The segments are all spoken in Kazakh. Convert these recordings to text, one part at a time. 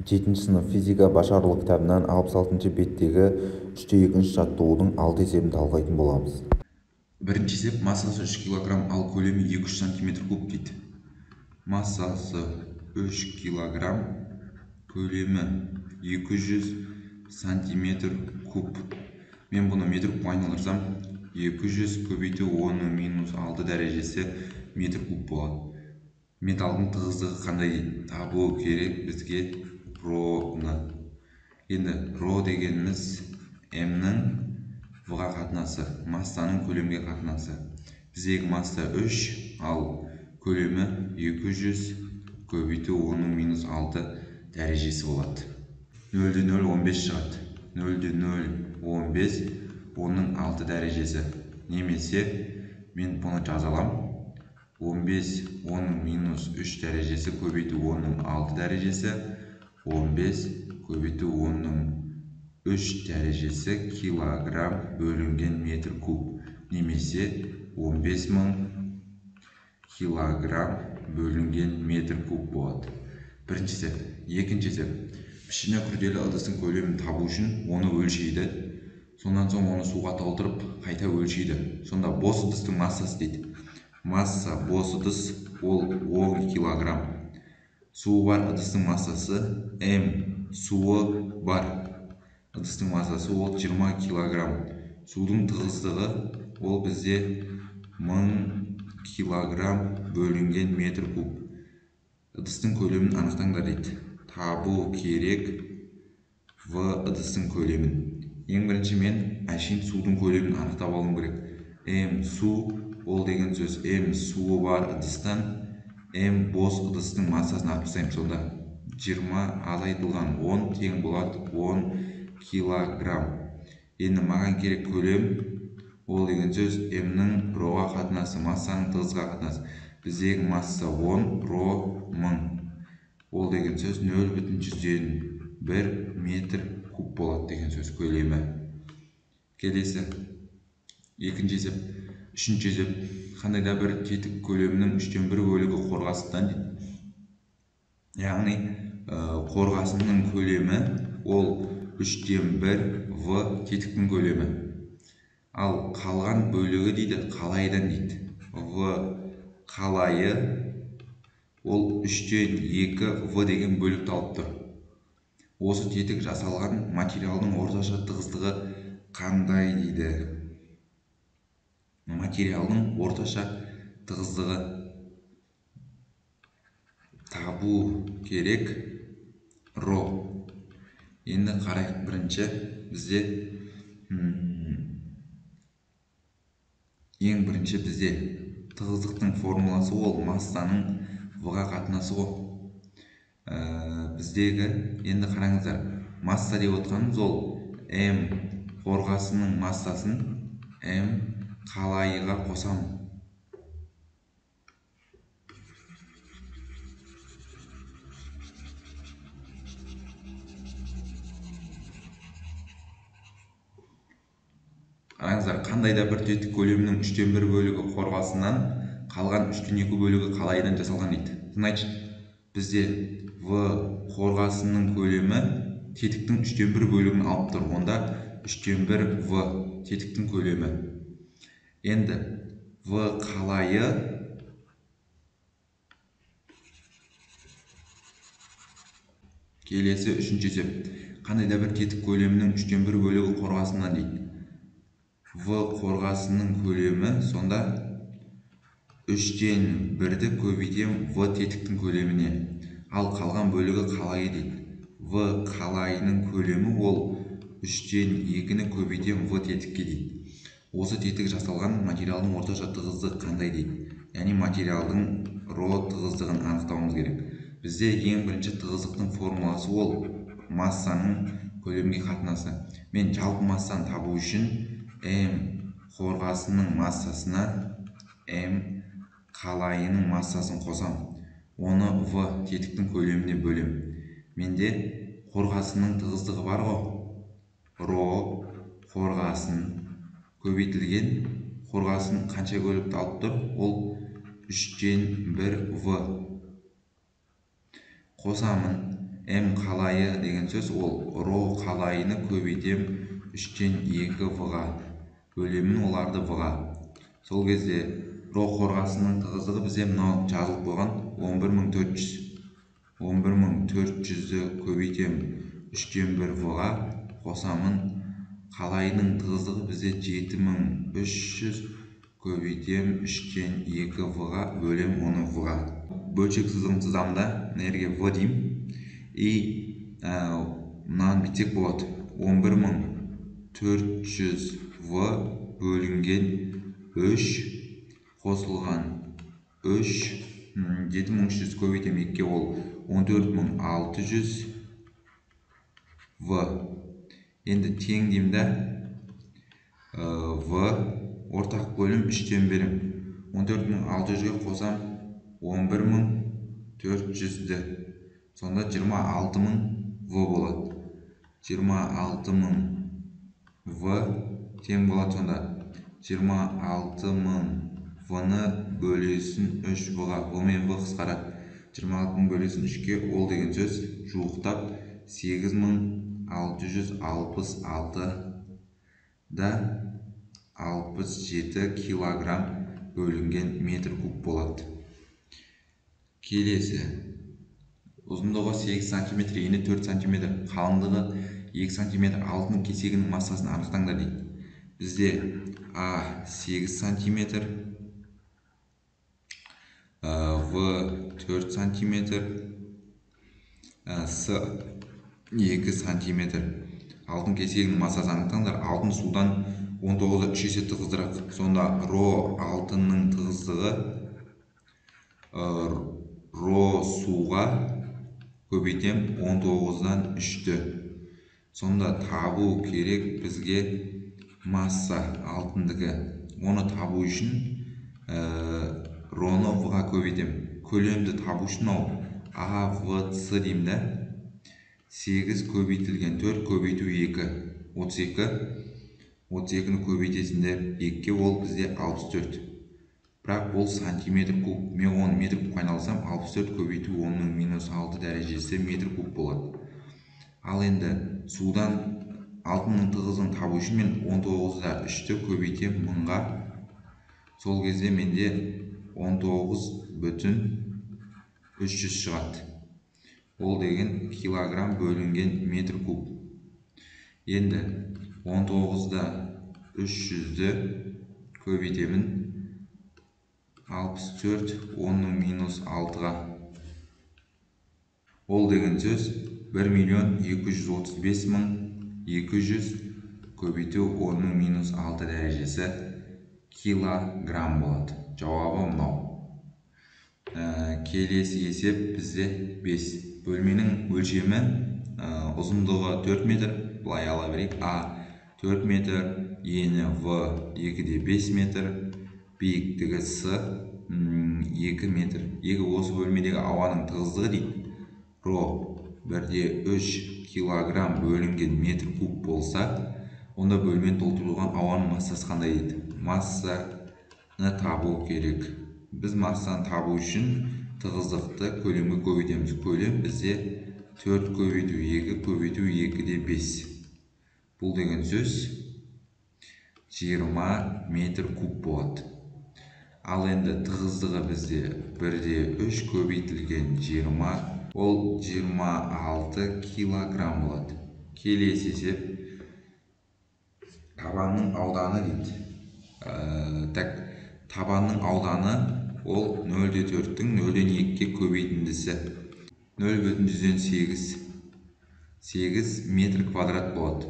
жетінші сынып физика башарұлы кітабынан 66 беттегі 3/2 жаттығудың 6 есебін талқылайтын боламыз. Бірінші есеп массасы 3 кг, ал көлемі 200 см куб дейді. Массасы 3 кг, көлемі 200 см куб. Мен бұны метр куб айналдырсам, 200 көбейту 10-6 дәрежесі метр куб болады. Металдың тығыздығы қандай дейді? Табу керек бізге роны. Енді ро дегеніміз М-нің В-ға қатынасы, массаның көлемге қатынасы. Біздегі масса 3, ал көлемі 200 көбейту 10-6 дәрежесі болады. 0-0 15 шығады. 0-0 15, 10-6 дәрежесі. Немесе мен бұны жазалам. 15 10-3 дәрежесі көбейту 10-6 дәрежесі. 15 көбейту 10-3 дәрежесі килограмм бөлінген метр куб. Немесе 15.000 килограмм бөлінген метр куб болады. Бірінші есеп. Екінші есеп. Пішіні күрделі ыдыстың көлемін табу үшін оны өлшейді. Сонан соң оны суға толтырып, қайта өлшейді. Сонда бос ыдыстың массасы дейді. Масса бос ыдыс ол 10 килограмм. Суы бар ыдыстың массасы М. Суы бар ыдыстың массасы ол 20 килограмм. Судың тығыздығы ол бізде 1000 килограмм бөлінген метр куб. Ыдыстың көлемін анықтаңдар дейді. Табу керек В ыдыстың көлемін. Ең бірінші мен әшейін судың көлемін анықтап алуым керек. М су ол деген сөз М суы бар ыдыстан М бос ыдыстың массасын алып тастаймын. Сонда 20 азайтылған 10 тең болады 10 килограмм. Енді маған керек көлем ол деген сөз М-нің роға қатынасы, массаның тығыздыққа қатынасы. Біздегі масса 10, ро 1000. Ол деген сөз 0,1 метр куб болады деген сөз көлемі. Келесі. Екінші есеп. Үшінші есеп. Қандай да бір тетік көлемінің 3/1 бөлігі қорғасыннан дейді. Яғни қорғасынның көлемі ол 3/1 В тетіктің көлемі. Ал қалған бөлігі дейді қалайдан дейді. В қалайы ол 3/2 В деген бөлікті алып тұр. Осы тетік жасалған материалдың орташа тығыздығы қандай дейді? Материалдың орташа тығыздығы табу керек ро. Енді қарайық. Бірінші бізде ең бірінші бізде тығыздықтың формуласы ол массаның В-ға қатынасы ғой. Біздегі енді қараңыздар, масса деп отқанымыз ол М қорғасының массасын М қалайыға қосамын. Қараңыздар, қандай да бір тетік көлемінің 3/1 бөлігі қорғасынан, қалған 3/2 бөлігі қалайыдан жасалған дейді. Значит, бізде В қорғасының көлемі тетіктің 3/1 бөлігін алып тұр. Онда 3/1 В тетіктің көлемі. Енді В қалайы келесі үшінші есеп. Қандай да бір тетік көлемінің 3/1 бөлігі қорғасынан дейді. В қорғасының көлемі сонда 3/1-ді көбейтем В тетіктің көлеміне. Ал қалған бөлігі қалайы дейді. В қалайының көлемі ол 3/2-ні көбейтем В тетікке дейді. Осы тетік жасалған материалдың орташа тығыздығы қандай дейді. Яғни материалдың ро тығыздығын анықтауымыз керек. Бізде ең бірінші тығыздықтың формуласы ол массаның көлемге қатынасы. Мен жалпы массаны табу үшін М қорғасының массасына М қалайының массасын қосам. Оны В тетіктің көлеміне бөлем. Менде қорғасының тығыздығы бар ғой. Ро қорғасын көбейтілген қорғасын қанша бөлікті алып тұр? Ол 3/1 В. Қосамын. м қалайы деген сөз ол ро қалайыны көбейтем 3-тен 2 в-ға бөлемін оларды в-ға. Сол кезде ро қорғасының тығыздығы бізде мынау жазылып қойған 11400. 11400-ді көбейтем 3-тен 1 в-ға қосамын. Қалайының тығыздығы бізде 7300 көбейтем 3-тен 2 в-ға бөлем оны в-ға. Бөлшек сызығын сызамда энергия в деймін. И мынаны бүйтсек болады. 11400 в бөлінген 3 қосылған 3 7300 көбейтем 2 ол 14600 в. Енді тең деймін да в ортақ бөлім 3-тен берем. 14600-ге қосам 11400-ді. Сонда 26000 в болады. 26000 в тең болады сонда 26000 в-ны бөлесін 3 в-ға. В мен в қысқарады. 26000 бөлесін 3-ке ол деген сөз жуықтап 8666 да 67 килограмм бөлінген метр куб болады. Келесі. Ұзындығы 8 см, ені 4 см, қалыңдығы 2 см алтын кесегінің массасын анықтаңдар дейді. Бізде А 8 см, В 4 см, С 2 см. Алтын кесегінің массасын анықтаңдар. Алтын судан 19-да 3 есе тығыздырақ. Сонда ро алтынның тығыздығы ро суға көбейтем 19-дан 3-ті. Сонда табу керек бізге масса алтындығы. Оны табу үшін роны в-ға көбейтем. Көлемді табу үшін А, В, С деймін да. 8 көбейтілген 4 көбейту 2. 32. 32-ні көбейтесіндер 2-ке ол бізде 64. Бірақ бұл сантиметр куб. Мен оны метр куб айналсам 64 көбейту 10-6 дәрежесі метр куб болады. Ал енді судан алтынның тығыздығын табу үшін мен 19-да 3-ті көбейтем 1000-ға. Сол кезде менде 19,300 шығады. Ол деген килограмм бөлінген метр куб. Енді 19-да 300-ді көбейтемін 64 10-6-ға. Ол деген сөз 1.235.200 көбейту 10-6 дәрежесі килограмм болады. Жауабы мынау. Келесі есеп бізде 5. Бөлменің өлшемі ұзындығы 4 метр. Бұлай ала берейік. А 4 метр, ені В 2-де 5 метр, биіктігі С 2 метр. Егі осы бөлмедегі ауаның тығыздығы дейді. Ро 1,3 килограмм бөлінген метр куб болса, онда бөлмені толтырылған ауаның массасы қандай дейді. Массаны табу керек. Біз массаны табу үшін тығыздықты көлемге көбейтеміз. Көлем бізде 4 көбейту 2 көбейту 2-де 5. Бұл деген сөз 20 метр куб болады. Ал енді тығыздығы бізде 1,3 көбейтілген 20, ол 26 килограмм болады. Келесі есеп табанның ауданы дейді. Табанның ауданы ол 0,4-тің 0,2-ге көбейтіндісі. 0,8 метр квадрат болады.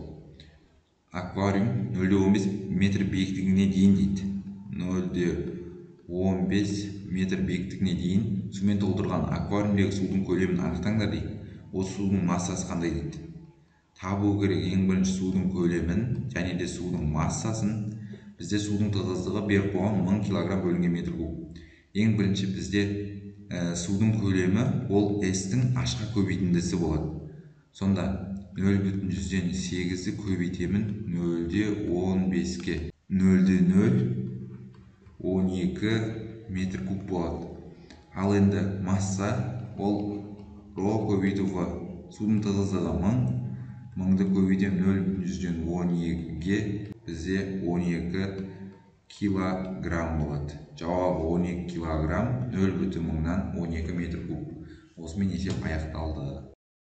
Аквариум 0,15 метр биіктігіне дейін дейді. 0,15 метр биіктігіне дейін сумен толтырған аквариумдегі судың көлемін анықтаңдар дейді. Осы судың массасы қандай дейді. Табу керек ең бірінші судың көлемін және де судың массасын. Бізде судың тығыздығы беріп қойған 1000 килограмм бөлінген метр куб. Ең бірінші бізде судың көлемі ол S-тің H-қа көбейтіндісі болады. Сонда 0,8-ді көбейтемін 0,15-ге. 0,012 метр куб болады. Ал енді масса ол ро көбейту В. судың тығыздығы 1000, 1000-ды көбейтем 0,12-ге, бізде 12 килограмм болады. Жауабы 12 килограмм, 0,12 метр куб. Осымен есеп аяқталды.